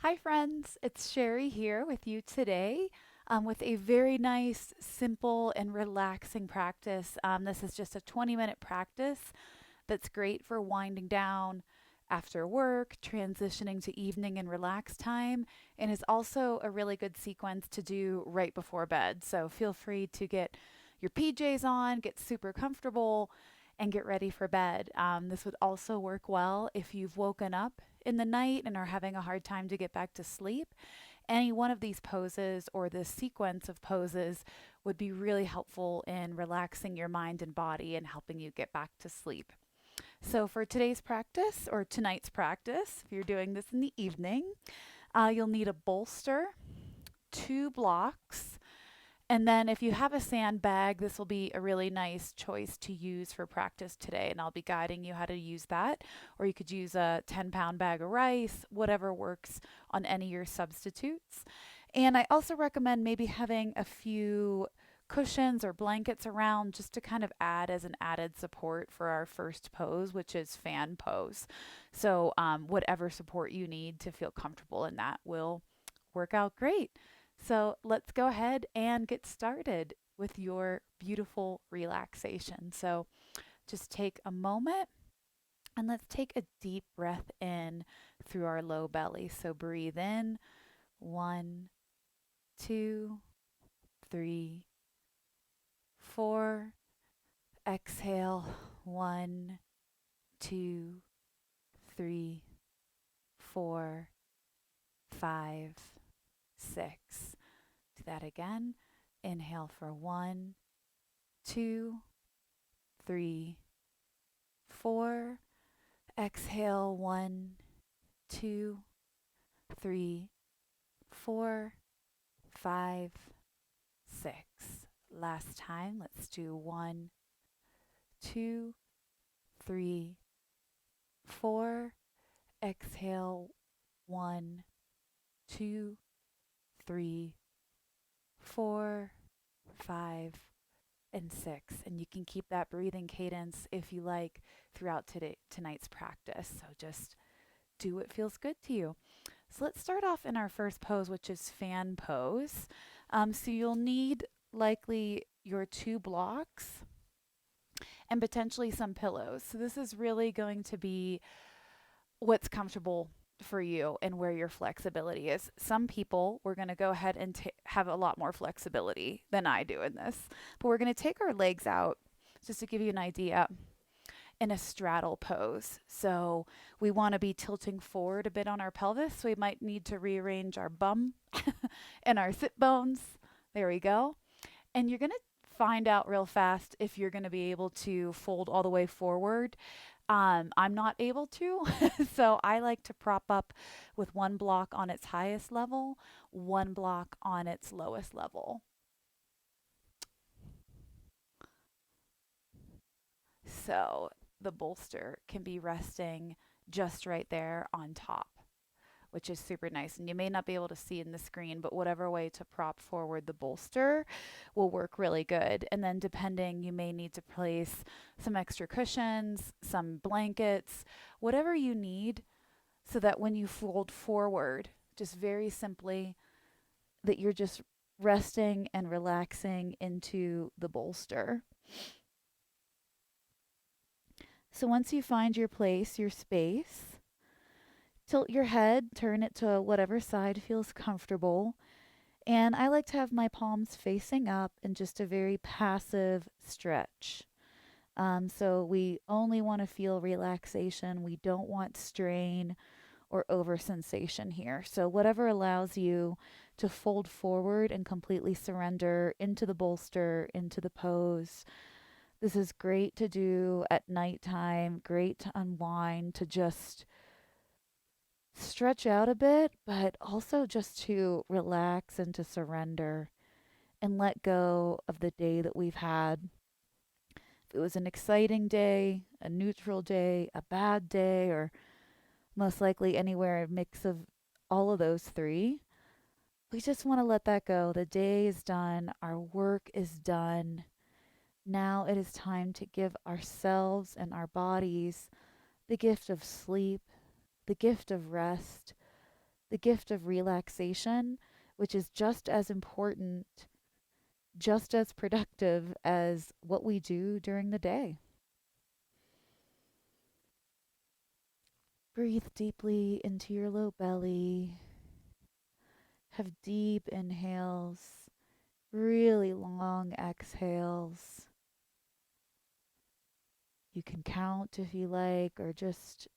Hi, friends. It's Sherri here with you today with a very nice, simple, and relaxing practice. This is just a 20-minute practice that's great for winding down after work, transitioning to evening and relax time, and is also a really good sequence to do right before bed. So feel free to get your PJs on, get super comfortable, and get ready for bed. This would also work well if you've woken up in the night and are having a hard time to get back to sleep. Any one of these poses or this sequence of poses would be really helpful in relaxing your mind and body and helping you get back to sleep. So, for today's practice or tonight's practice, if you're doing this in the evening, you'll need a bolster, two blocks, and then if you have a sandbag, this will be a really nice choice to use for practice today. And I'll be guiding you how to use that. Or you could use a 10-pound bag of rice, whatever works on any of your substitutes. And I also recommend maybe having a few cushions or blankets around just to kind of add as an added support for our first pose, which is fan pose. So, whatever support you need to feel comfortable in that will work out great. So let's go ahead and get started with your beautiful relaxation. So just take a moment and let's take a deep breath in through our low belly. So breathe in, one, two, three, four. Exhale, one, two, three, four, five, six. Do that again. Inhale for one, two, three, four. Exhale, one, two, three, four, five, six. Last time, let's do one, two, three, four. Exhale, one, two, three, four, five, and six. And you can keep that breathing cadence if you like throughout tonight's practice. So just do what feels good to you. So let's start off in our first pose, which is fan pose. So you'll need likely your two blocks and potentially some pillows. So this is really going to be what's comfortable for you and where your flexibility is. Some people, we're going to go ahead and have a lot more flexibility than I do in this, but we're going to take our legs out just to give you an idea in a straddle pose. So we want to be tilting forward a bit on our pelvis. So we might need to rearrange our bum and our sit bones. There we go. And you're going to find out real fast if you're going to be able to fold all the way forward. I'm not able to, so I like to prop up with one block on its highest level, one block on its lowest level. So the bolster can be resting just right there on top, which is super nice. And you may not be able to see in the screen, but whatever way to prop forward the bolster will work really good. And then depending, you may need to place some extra cushions, some blankets, whatever you need so that when you fold forward, just very simply, that you're just resting and relaxing into the bolster. So once you find your place, your space, tilt your head, turn it to whatever side feels comfortable. And I like to have my palms facing up in just a very passive stretch. So we only want to feel relaxation. We don't want strain or over sensation here. So whatever allows you to fold forward and completely surrender into the bolster, into the pose. This is great to do at nighttime, great to unwind, to just stretch out a bit, but also just to relax and to surrender and let go of the day that we've had. If it was an exciting day, a neutral day, a bad day, or most likely anywhere a mix of all of those three, we just want to let that go. The day is done, our work is done. Now it is time to give ourselves and our bodies the gift of sleep, the gift of rest, the gift of relaxation, which is just as important, just as productive as what we do during the day. Breathe deeply into your low belly. Have deep inhales, really long exhales. You can count if you like, or just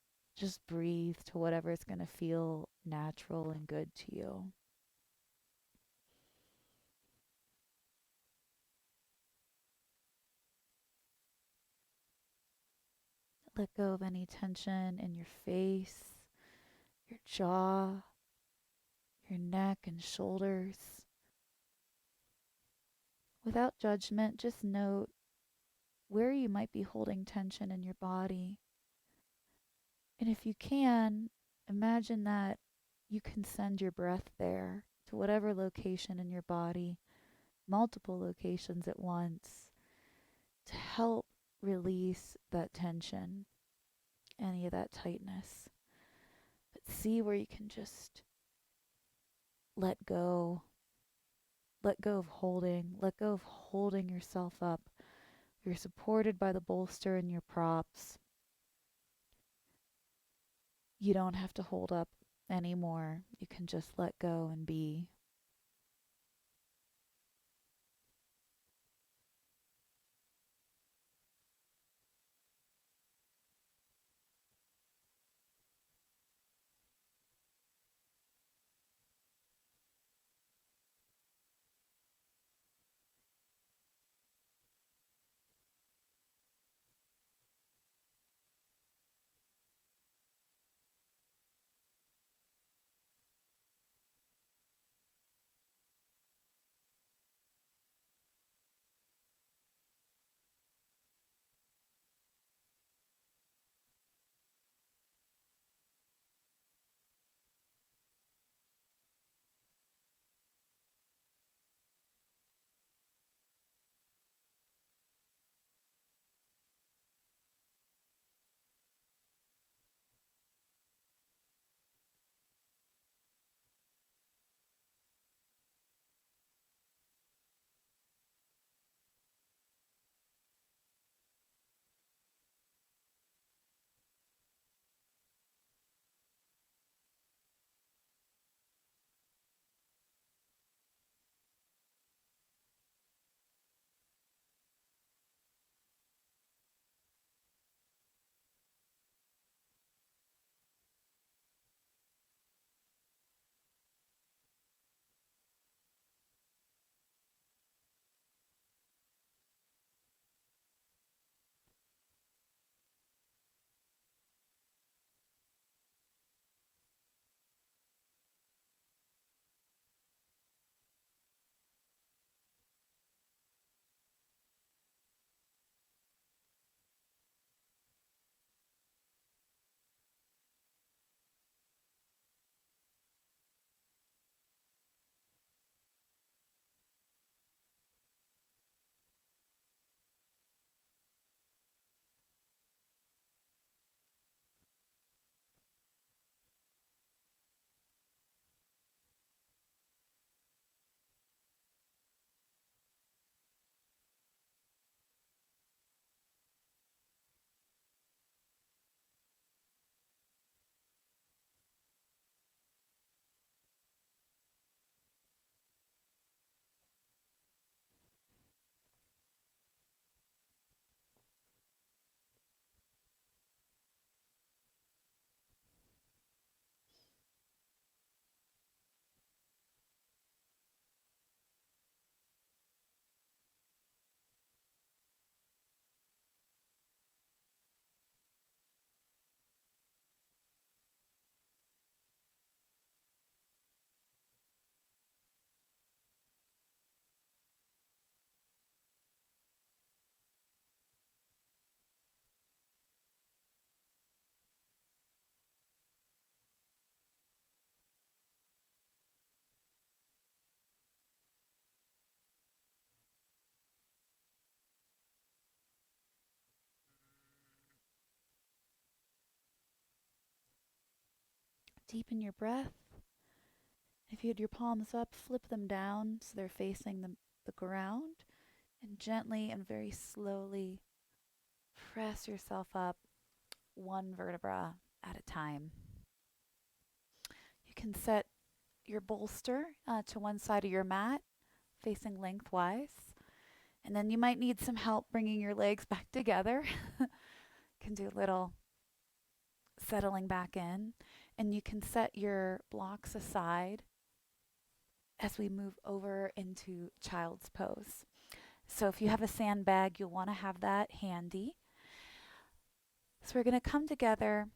breathe to whatever is going to feel natural and good to you. Let go of any tension in your face, your jaw, your neck and shoulders. Without judgment, just note where you might be holding tension in your body. And if you can, imagine that you can send your breath there to whatever location in your body, multiple locations at once, to help release that tension, any of that tightness. But see where you can just let go. Let go of holding. Let go of holding yourself up. You're supported by the bolster and your props. You don't have to hold up anymore. You can just let go and be. Deepen your breath. If you had your palms up, flip them down so they're facing the ground, and gently and very slowly press yourself up one vertebra at a time. You can set your bolster to one side of your mat, facing lengthwise, and then you might need some help bringing your legs back together. Can do a little settling back in, and you can set your blocks aside as we move over into child's pose. So if you have a sandbag, you'll want to have that handy. So we're going to come together,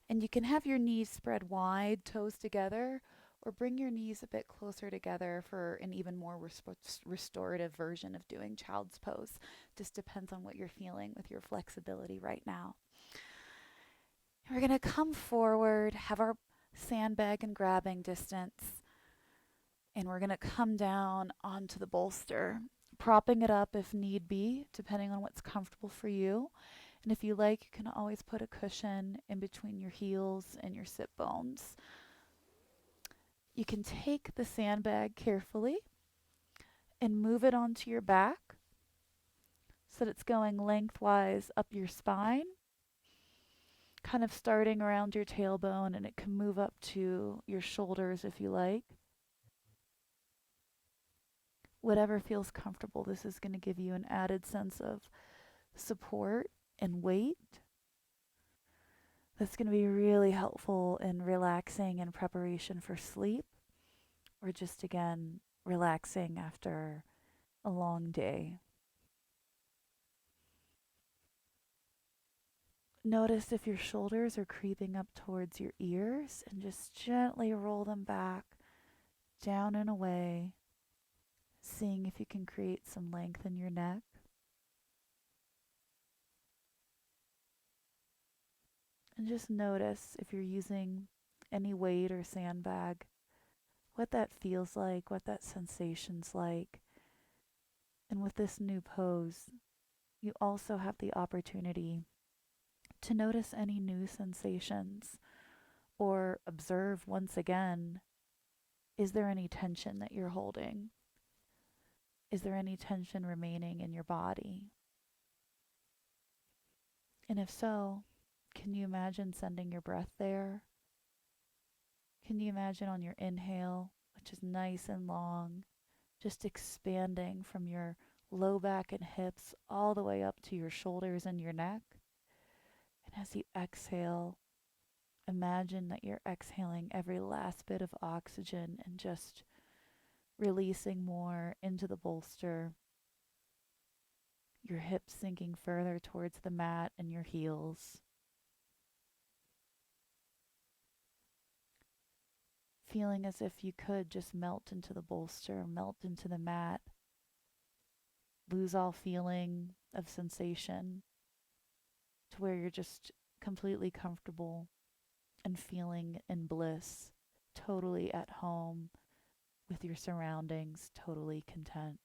and you can have your knees spread wide, toes together, or bring your knees a bit closer together for an even more restorative version of doing child's pose. Just depends on what you're feeling with your flexibility right now. We're going to come forward, have our sandbag in grabbing distance, and we're going to come down onto the bolster, propping it up if need be, depending on what's comfortable for you. And if you like, you can always put a cushion in between your heels and your sit bones. You can take the sandbag carefully and move it onto your back so that it's going lengthwise up your spine, kind of starting around your tailbone, and it can move up to your shoulders if you like. Whatever feels comfortable, this is going to give you an added sense of support and weight. That's going to be really helpful in relaxing in preparation for sleep, or just again, relaxing after a long day. Notice if your shoulders are creeping up towards your ears, and just gently roll them back, down and away, seeing if you can create some length in your neck. And just notice if you're using any weight or sandbag, what that feels like, what that sensation's like. And with this new pose, you also have the opportunity to notice any new sensations or observe once again, is there any tension that you're holding? Is there any tension remaining in your body? And if so, can you imagine sending your breath there? Can you imagine on your inhale, which is nice and long, just expanding from your low back and hips all the way up to your shoulders and your neck? And as you exhale, imagine that you're exhaling every last bit of oxygen and just releasing more into the bolster, your hips sinking further towards the mat and your heels. Feeling as if you could just melt into the bolster, melt into the mat, lose all feeling of sensation to where you're just completely comfortable and feeling in bliss, totally at home with your surroundings, totally content.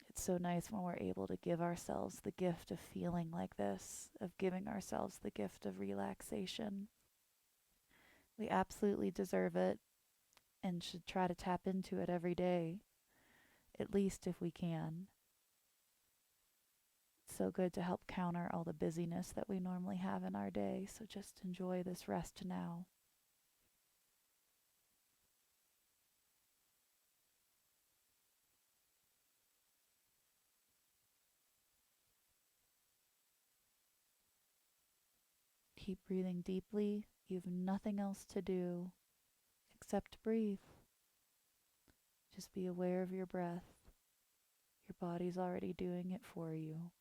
It's so nice when we're able to give ourselves the gift of feeling like this, of giving ourselves the gift of relaxation. We absolutely deserve it and should try to tap into it every day, at least if we can. It's so good to help counter all the busyness that we normally have in our day, so just enjoy this rest now. Keep breathing deeply. You have nothing else to do except breathe. Just be aware of your breath. Your body's already doing it for you.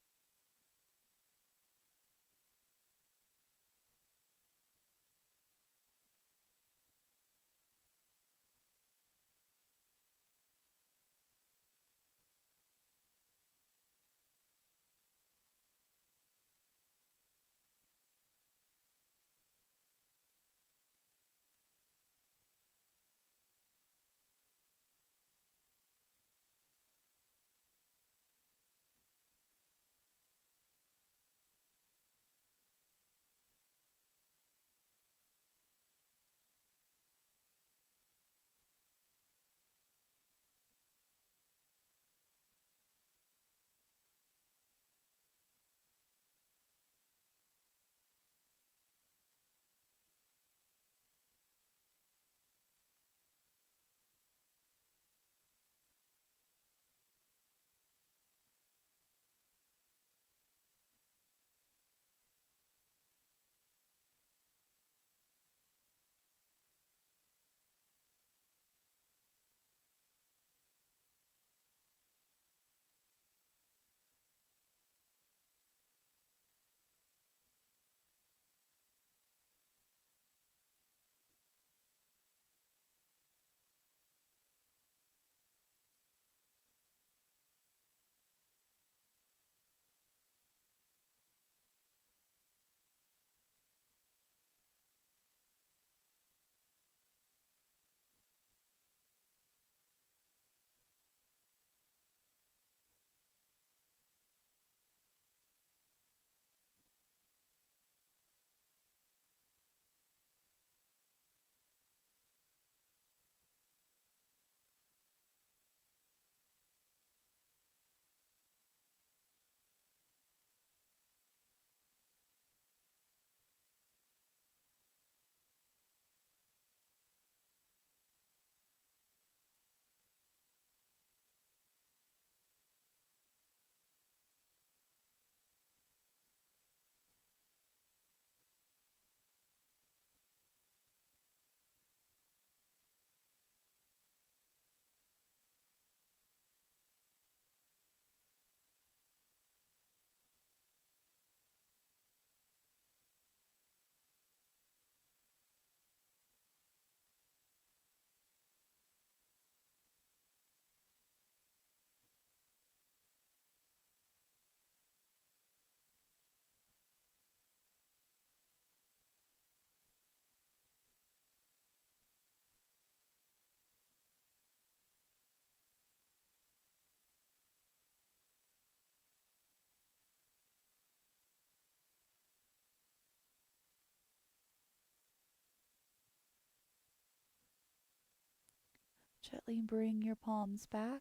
Gently bring your palms back.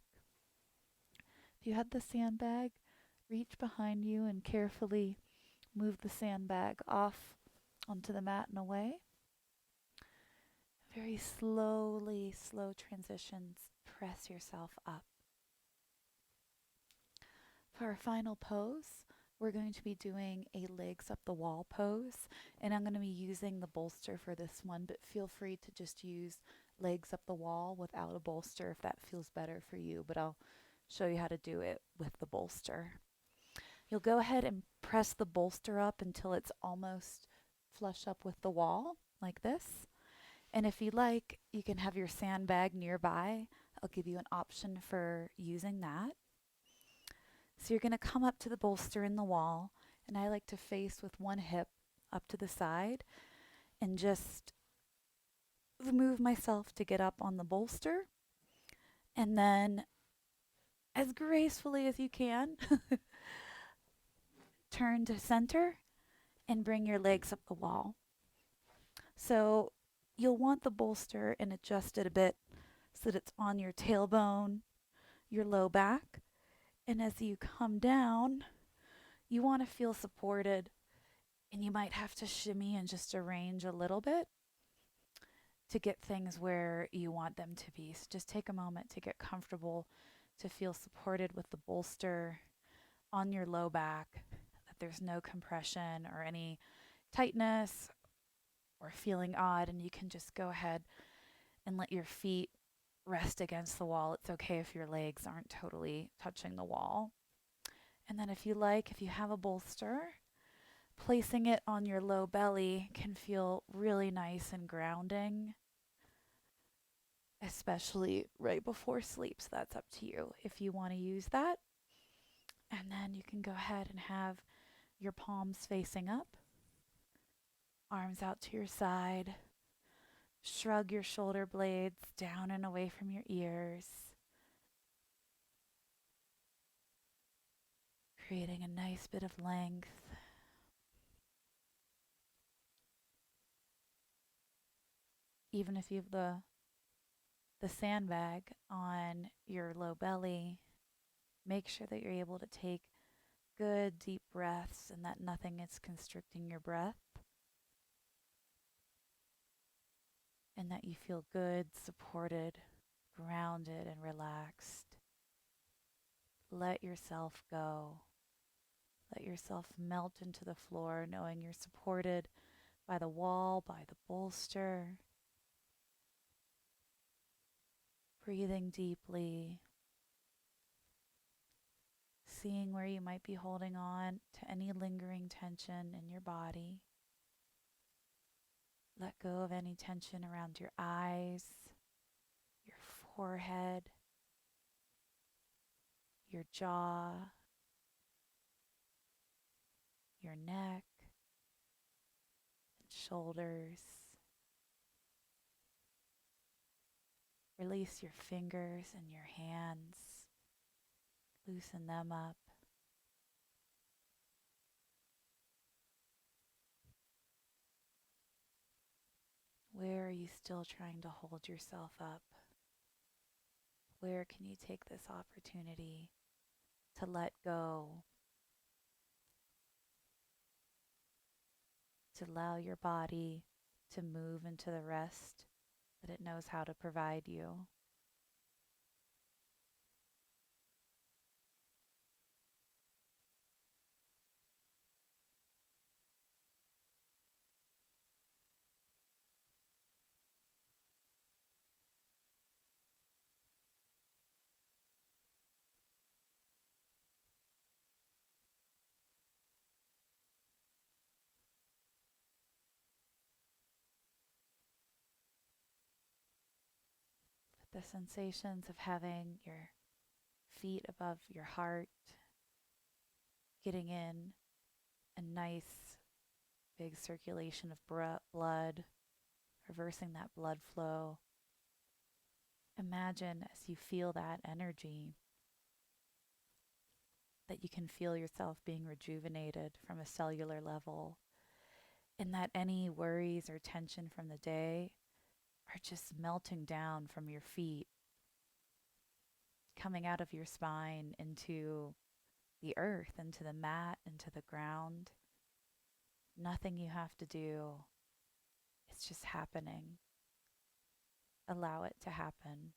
If you had the sandbag, reach behind you and carefully move the sandbag off onto the mat and away. Very slowly, slow transitions, press yourself up. For our final pose, we're going to be doing a legs up the wall pose, and I'm going to be using the bolster for this one, but feel free to just use legs up the wall without a bolster if that feels better for you, but I'll show you how to do it with the bolster. You'll go ahead and press the bolster up until it's almost flush up with the wall, like this. And if you like, you can have your sandbag nearby. I'll give you an option for using that. So you're going to come up to the bolster in the wall, and I like to face with one hip up to the side and just move myself to get up on the bolster. And then, as gracefully as you can, turn to center and bring your legs up the wall. So you'll want the bolster and adjust it a bit so that it's on your tailbone, your low back. And as you come down, you want to feel supported, and you might have to shimmy and just arrange a little bit to get things where you want them to be. So just take a moment to get comfortable, to feel supported with the bolster on your low back, that there's no compression or any tightness or feeling odd, and you can just go ahead and let your feet rest against the wall. It's okay if your legs aren't totally touching the wall. And then if you like, if you have a bolster, placing it on your low belly can feel really nice and grounding, especially right before sleep. So that's up to you if you want to use that. And then you can go ahead and have your palms facing up, arms out to your side. Shrug your shoulder blades down and away from your ears, creating a nice bit of length. Even if you have the sandbag on your low belly, make sure that you're able to take good deep breaths and that nothing is constricting your breath, and that you feel good, supported, grounded, and relaxed. Let yourself go. Let yourself melt into the floor, knowing you're supported by the wall, by the bolster. Breathing deeply, seeing where you might be holding on to any lingering tension in your body. Let go of any tension around your eyes, your forehead, your jaw, your neck, and shoulders. Release your fingers and your hands. Loosen them up. Where are you still trying to hold yourself up? Where can you take this opportunity to let go, to allow your body to move into the rest that it knows how to provide you? The sensations of having your feet above your heart, getting in a nice big circulation of blood, reversing that blood flow. Imagine as you feel that energy that you can feel yourself being rejuvenated from a cellular level, and that any worries or tension from the day are just melting down from your feet coming out of your spine into the earth, into the mat, into the ground. Nothing you have to do. It's just happening. Allow it to happen.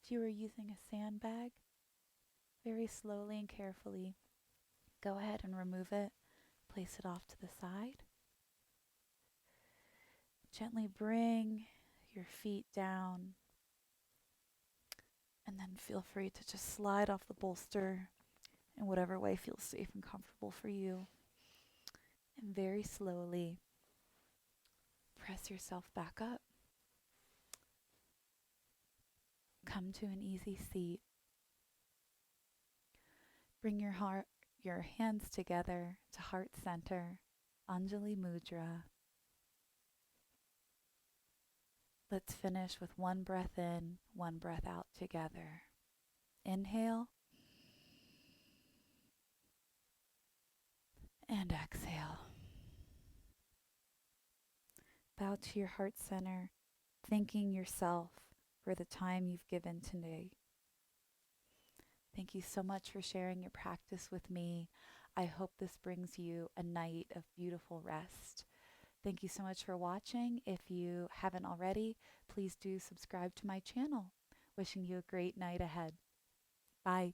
If you were using a sandbag, very slowly and carefully, go ahead and remove it. Place it off to the side. Gently bring your feet down, and then feel free to just slide off the bolster in whatever way feels safe and comfortable for you. And very slowly press yourself back up. Come to an easy seat. Bring your hands together to heart center, Anjali Mudra. Let's finish with one breath in, one breath out together. Inhale and exhale. Bow to your heart center, thanking yourself for the time you've given today. Thank you so much for sharing your practice with me. I hope this brings you a night of beautiful rest. Thank you so much for watching. If you haven't already, please do subscribe to my channel. Wishing you a great night ahead. Bye.